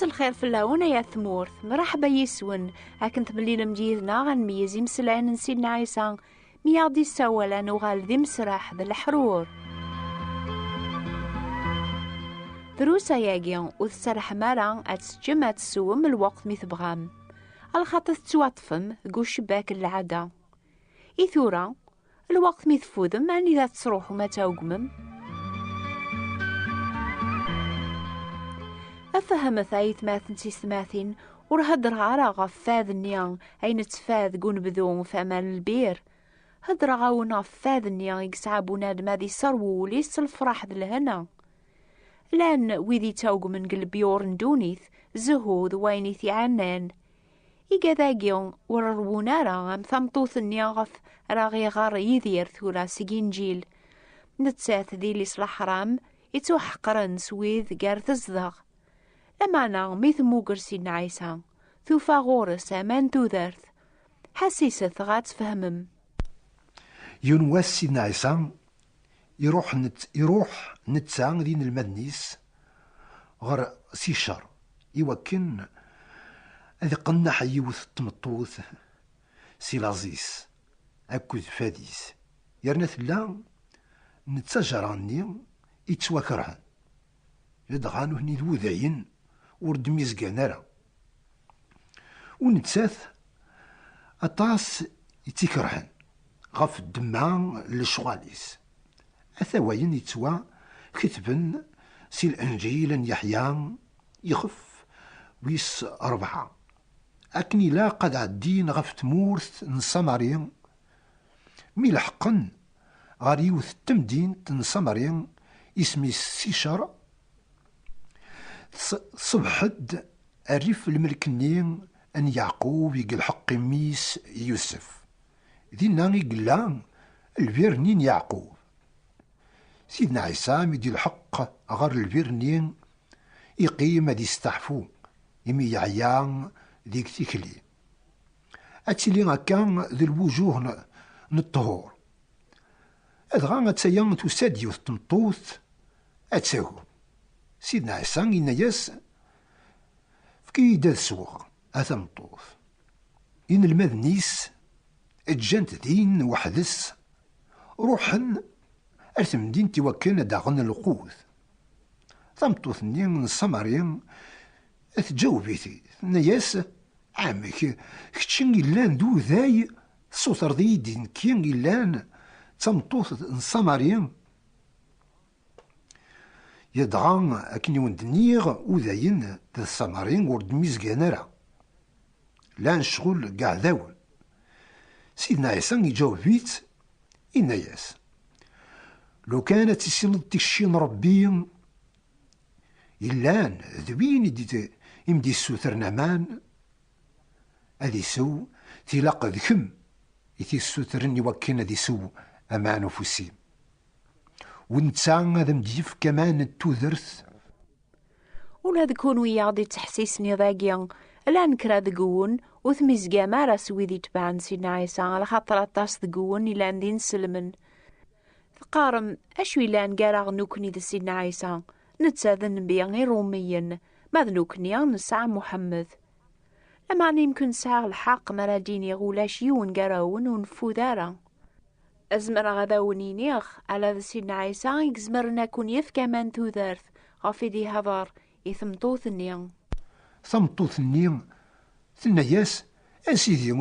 الخير في اللون يا ثمورث، مرحبا يسون. هاكنت بلي لمجيذنا غنميز يمسلعين سيدنا عيسى مياضي السوالا نغال ذي مسرح ذا الحرور دروسا ياقي وتسرح مارا اتسجم اتسوم الوقت ميثبغام الخاطر تتواطفم قو شباك العادة إثورا الوقت ميثفوذم أني ذات تروح وما تاوقمم أفهم ثايث ماثن تيثماثين ورهدرها على غفاذ النيان أين تفاذ قون بذوم في أمان البير هدر غاونا فاذ النيان يقسعبونا دماذي سرو ليس الفرح ذا الهنا لان ويذي توق من قلب يورن دونيث زهود وينيث عنان إيقا ذاقيون وررونا أم ثمطوث النياغف راغي غار يذير ثورا سجينجيل نتساث ذي ليس الحرام يتوحقرن سويذ قارث الزدغ لما أنا ميث موقر سيدنا عيسى ثوفا غورس أمان توذرث حسيسة غات فهمم ينواس سيدنا عيسى يروح نتسا دين المدنيس غير سيشار يوكن هذا قلنا حيوث التمطوث سي لازيس أكوذ فاديس يرنا ثلا نتسجراني يتسواكرهن يدغانو هني ذوذاين ورد ميزقانارا ونتساث أطاس يتكرهن غف الدماء للشغاليس أثواين يتسوى كتبن سي الأنجيل يحيى يخف ويس 4 أكني لا قد عدين غف تمورث نصمرين ملحقن غاريوث التمدين تنصمرين اسمي السيشر صبحد الريف الملكنين أن يعقوب يقل حق ميس يوسف ذينا يقلان الفيرنين يعقوب سيدنا عيسى مدي الحق غير الفيرنين يقيم دي استحفو يمي يعيان ديك تيكلي أتسلي كان ذي الوجوه نطهور أدغان أتسيان تساديو التمطوث أتساهو سيدنا عيسى ينياس فكي دا السوغ أثمطوث إن المذنيس أجانت دين وحدث روحن أرثم دين توكلنا داغن القوث ثمطوث نين السمرين أتجاوبيتي نياس عامك كتشين إلان دو ذاي سوطر ذي دين كين إلان تمطوث السمرين يدغان أكني وندنيغ وذاين ذا السمرين ورد ميزقانارا لا نشغل قاع ذاون سيدنا عيسى يجاوب بيت إنياس لو كانت السنة تكشين ربي إلان ذوين يمدي السوثر نمان أذي سو تلاق ذكم يتي السوثرني وكنا ذي سو أمان نفسي ونتسان هذا مديف كمان التوذرث ولا ذكون وياضي تحسيسني ذاقيا لا نكرا ذقون وثميزقا ما راس ويدي تبعن سيدنا عيسى على خاطر الطاس ذقون إلا ندي نسلمن ثقارم أشوي لان قارغ نوكني ذا سيدنا عيسى نتساذن بيان غير روميا ماذ نوكني نسعى محمد لما يمكن ساغ الحق مراديني غولاش يون قراون ونفوذارا أزمر غذاونينيخ على ذا سيدنا عيسى يكزمرنا كون يفكا من توذرث غافي دي هضار يثمطوث النيان ثمطوث النيان ثنياس أسيدي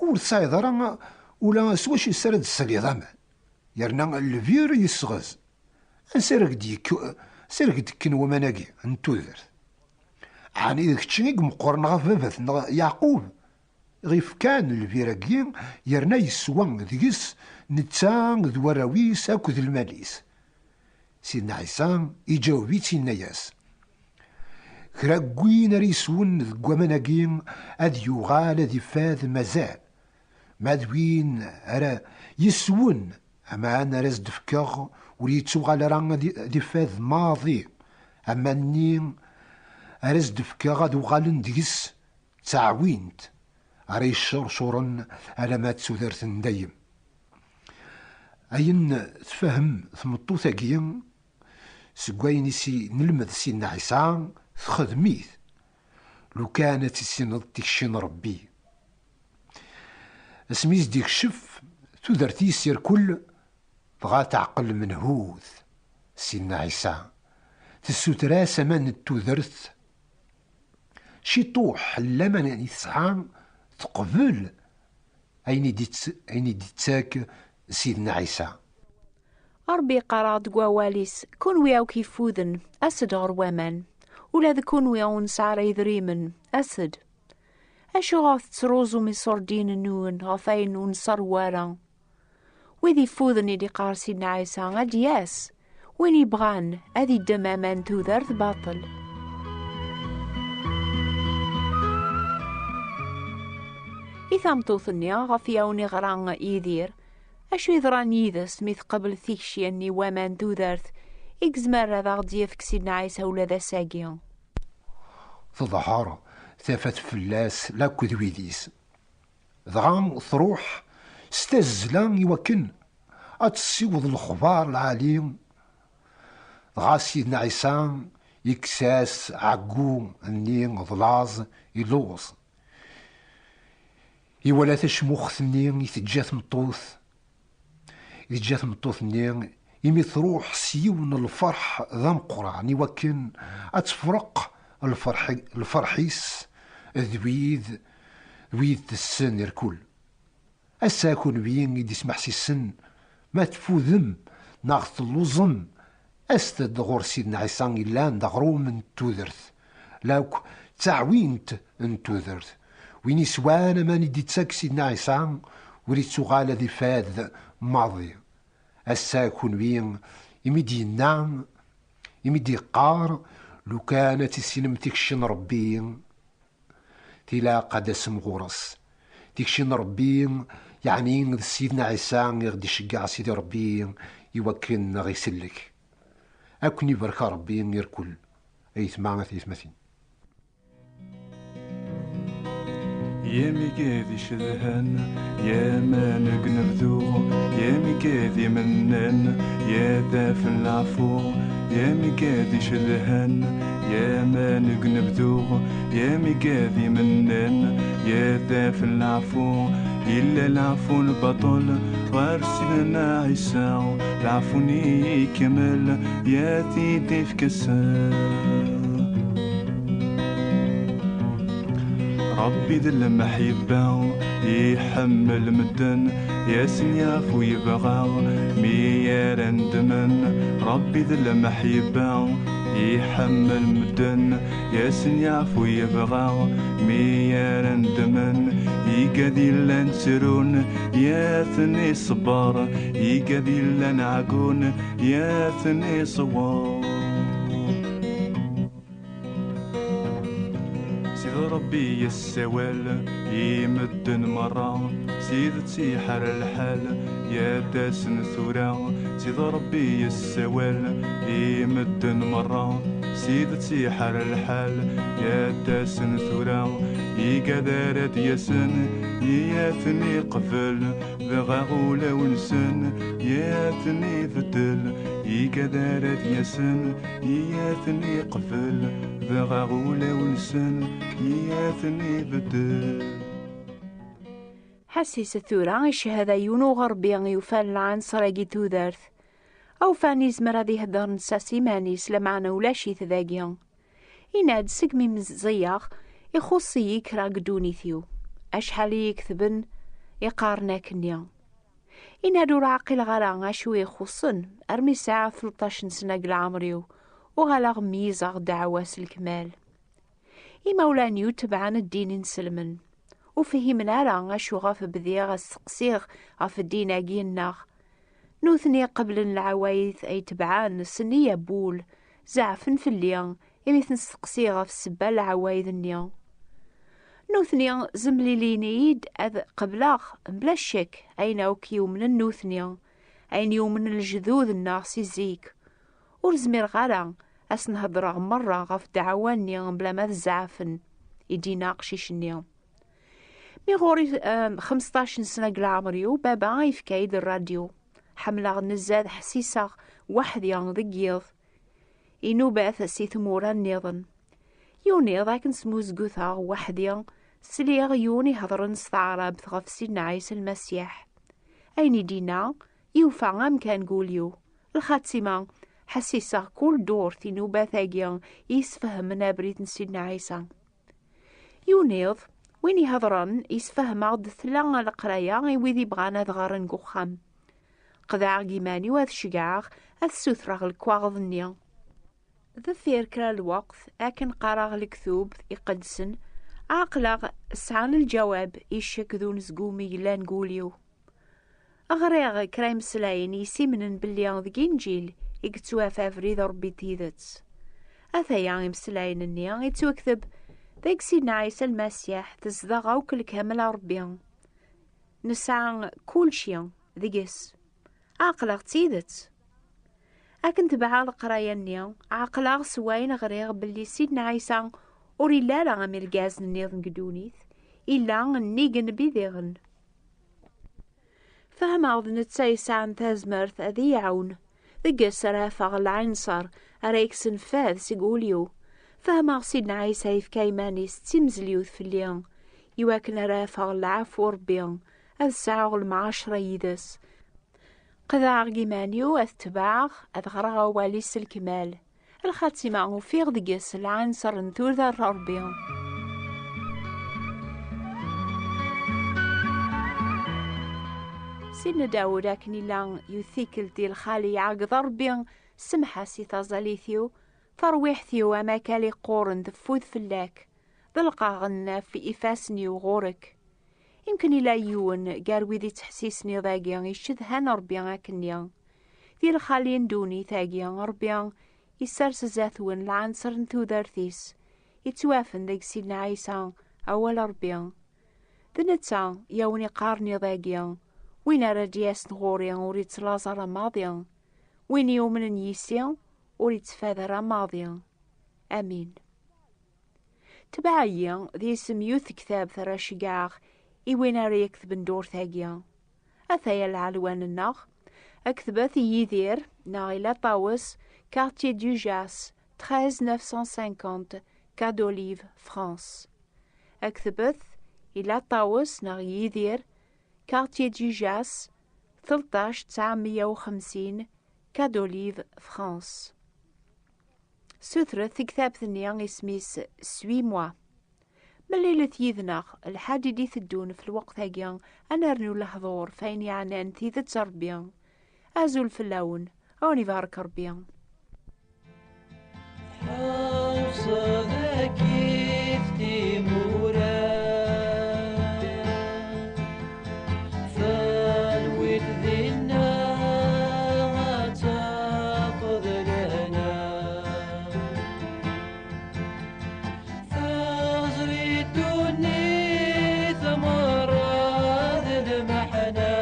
ورثاي ضرا ولا سواش يسرد السليضة يرنا الفير يسغز أنسرق ديك سرق دكن ومناقي نتوذرث عاني ذاك تشنيق مقرن غفافة يعقوب غيف كان الفيراكين يرنا يسوان ذيس نتسان ذوراويس أكو ذي الماليس سيدنا عيسى يجاوبيت سيدنا ياس كراكوين ريسون ذكوامناكين أذ يغال ذي فاذ مازال مادوين أرا يسون أما أنا راز دفكاغ وريتوغال راه ذي فاذ ماضي أما نين راز دفكاغ ذو غالن ديس تعوينت أري الشرشورن على ما تسوذرث دايم أين تفهم ثمطو ثاقيا سكواين سي نلمذ سيدنا عيسى تخدميث لو كانت السنة تكشن ربي اسميز ديك شف تودرتي يسير كل بغا تعقل منهوذ سيدنا عيسى تسوترا سمان التودرت شي طوح لما يتسعى تقبل أين ديتاك سيدنا عيسى. أربي قراد قواليس كون وياو كيفوذن أسد غروامان ولا ذكون وياو نسعر يذريمن أسد أشو غاث تروزو من صردين النون غافين ونصر وارا وذي فوذن يدي قار سيدنا عيسى غاد ياس وين يبغان أذي الدمامان توذرث باطل. إذا مطوثني غاف ياوني غران يدير أشو يذران يذس ميث قبل ثيكشي أني وامان توذرث إكزمار هذا غدي يفك سيدنا عيسى ولا ذا ساقيا تظهر ثافت فلاس لا كذويديس ضغام تروح ستزلان يوكن أتسيوض الخبار العاليم ضغا سيدنا عيسى يكساس عقو النين ضلاز يلوز يولا تشموخ النين يتجات مطوث يتجات مطوث النين يمي تروح سيون الفرح ذا مقران يوكن أتفرق الفرحيس ذويذ السن يركل أساكن بين يدي سمح سي السن ما تفوذم ناغت اللوزم أستد غور سيدنا عيسى إلا ندغرو من توذرث لاوك تعوينت ان توذرث وين يسوانا ما ندي تساك سيدنا عيسى وريتو غالا ذي فاذ ماضي أساكن بين يمدي النعم يمدي قار لو كانت السينم تكشن ربي تلا قد اسم غرس تكشن ربي يعني سيدنا عيسى يغدي شقع سيدي ربي يوكن غيسلك أكني بركة ربي يركل أيثما ثيثمثين يا ميكاذي شذهان يا ما نقنبذو يا ميكاذي منان يا ذا في العفو يا ميكاذي شذهان يا ما نقنبذو يا ميكاذي منان يا ذا في العفو إلا العفو البطل غير سيدنا عيسى العفوني كمل يا تيدي في كسان ربي ذل محبة يحمل مدن ياسن يعفو يبغى ميار ندمن ربي ذل محبة يحمل مدن ياسن يعفو يبغى ميار ندمن يقادي لان سرون ياثني صبار يقادي لان عقون ياثني صوار ربي السوال يمدن مرة سيد تسيحر الحال يا داسن ثورة سيد ربي السوال يمدن مرة سيد تسيحر الحال يا داسن ثورة يقدر ياسن ياثني قفل ذغا غولا ونسن ياثني فتل يقدر ياسن ياثني قفل ذغا غولا ونسن ياثني بدل حسيس الثورة الشهادة يونو غربي يفال عن صراقي تودرث أو فاني زمرا ذي هدر نساسي مانيس لمعنا ولا شي تذاقيا إناد سقمي مزياغ يخصي يكرا قدوني ثيو أشحال يكثبن يقارناك النيا إنادو راقل غرا أشو يخصن أرمي ساعة 13 سنة قلعمريو وغلاغ ميزاغ دعواس الكمال إمولانيو تبعان الدين نسلمن وفهمنا راه أشو غاف بذيغ السقسيغ غاف الدين أجيناغ نوثني قبل العوايث أي تبعان سنية بول زعفن في الليان يميث نسقسيغ غاف السبال العوايث النيا نوثني زملي لينيد قبلاغ بلا شك أين أوكيو من النوثني أين يوم من الجذوذ الناس يزيك ورزمير غالا أسنهضر مرة غاف دعواني بلا ما زعفن يدي ناقشيش النيا مي غوري 15 سنة قلعمريو بابا يفكايد الراديو حملة نزاد حسيسة واحد ضقيض إنو بعث سي ثمورا النظن يوني ذاك نسموزقوثا وحدي سليغ يوني هضرن ستعرب غف سيدنا عيسى المسيح. أين دينا يوفى غام كان قوليو الخاتمة حسيسا كل دور تنوبة ثاقيا يسفهم بريد سيدنا عيسى. يونيض وين يهضرن يسفهم عض ثلا القرايا ويذي بغانا ذغارن قخام قذاع جيماني وذ شقاغ أذ سوثراغ الكواغ ذا كرا الوقت أكن قراغ الكثوب يقدسن عاقلاغ سعان الجواب يشك ذو نزقومي لا نقوليو أغريغ كرايم سلاين يسيمنن بليان ذي إنجيل يكتوا فافريد ربي تيذت أثايا يمسلاين النيا يتوكذب ذاك سيدنا عيسى المسيح تزدغ وكل كامل ربيان نسعى كل شيء ذيقس عاقلاغ تيذت أكن تبع القرايا النيا عاقلاغ سواين غريغ بلي سيدنا عيسى وري لا لا غامي الجاز نيض نقدونيث إلا نيقن بذيغن فهم عض نتسايس عن تازمرث أذي يعون ذقس رافغ العنصر أريكس نفاذ سيقوليو فهم سيدنا عيسى يفكايمانيس تيمزليوث في الليان يواكن رافغ العفو ربيان أذ ساعغ المعاشرة يدس قذاع جيمانيو أتباغ أدغرغ واليس الكمال الخاتمة وفيغ دقس العنصر نثوذ الربيان. سيدنا داود أكني لان يثيكل دي الخالي عقد ربيان سمحة سيتازاليثيو ترويحثيو أما كالي قورن ذفوذ فلاك ذلقا غنا في إفاسني وغورك يمكن إلا يون قاروي ذي تحسيسني ذاقيان يشدهان ربيان أكنيان ذي الخالين دوني ثاقيان ربيان يسارس زاثون العنصر نثو ذارثيس يتوافن ذاك سيدنا عيسى أول ربيان ذنتا يوني قارني ذاقيان وين رادياس نغوريان وريت لازر ماضيان وين يومن يسيان وريت فاذر ماضيان. أمين. تبعيا ذي سميوث كتاب ثراشقاغ إوين ريكثب ندور ثاقيا أثايا العلوان النغ أكتبت يدير ناغيلا طاوس كارتيer du Jas 13950 كادوليف فرانس. أكتبت إلا طاوس ناغ يدير كارتيer du Jas 13950 كادوليف فرانس. سثرت كتاب ثنيا اسميس سوي موا مليلة يذنغ الحادي دي ثدون في الوقت هاقيا أنا رنو لحظور فين يعني أنتي تتزربيا أزول في اللون أوني بارك ربيا حافظة ذاكي تيمورا فالويد ذينا تاخذ لنا فازري الدنيا ثمرة ذي المحنة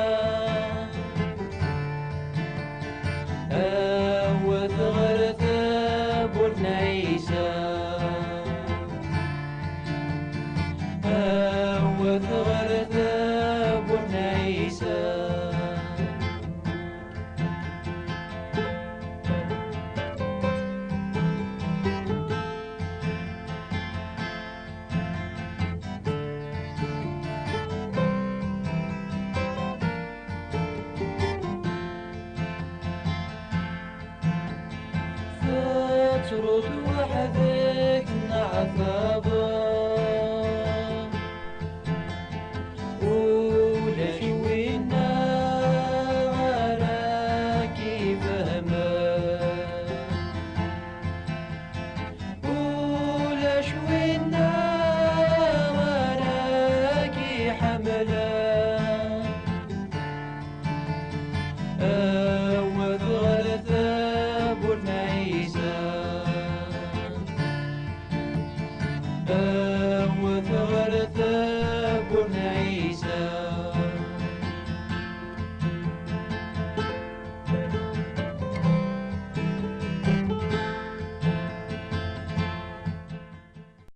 أوث غرثب والنيسة أوث غرثب والنيسة فترد وحدك نعثب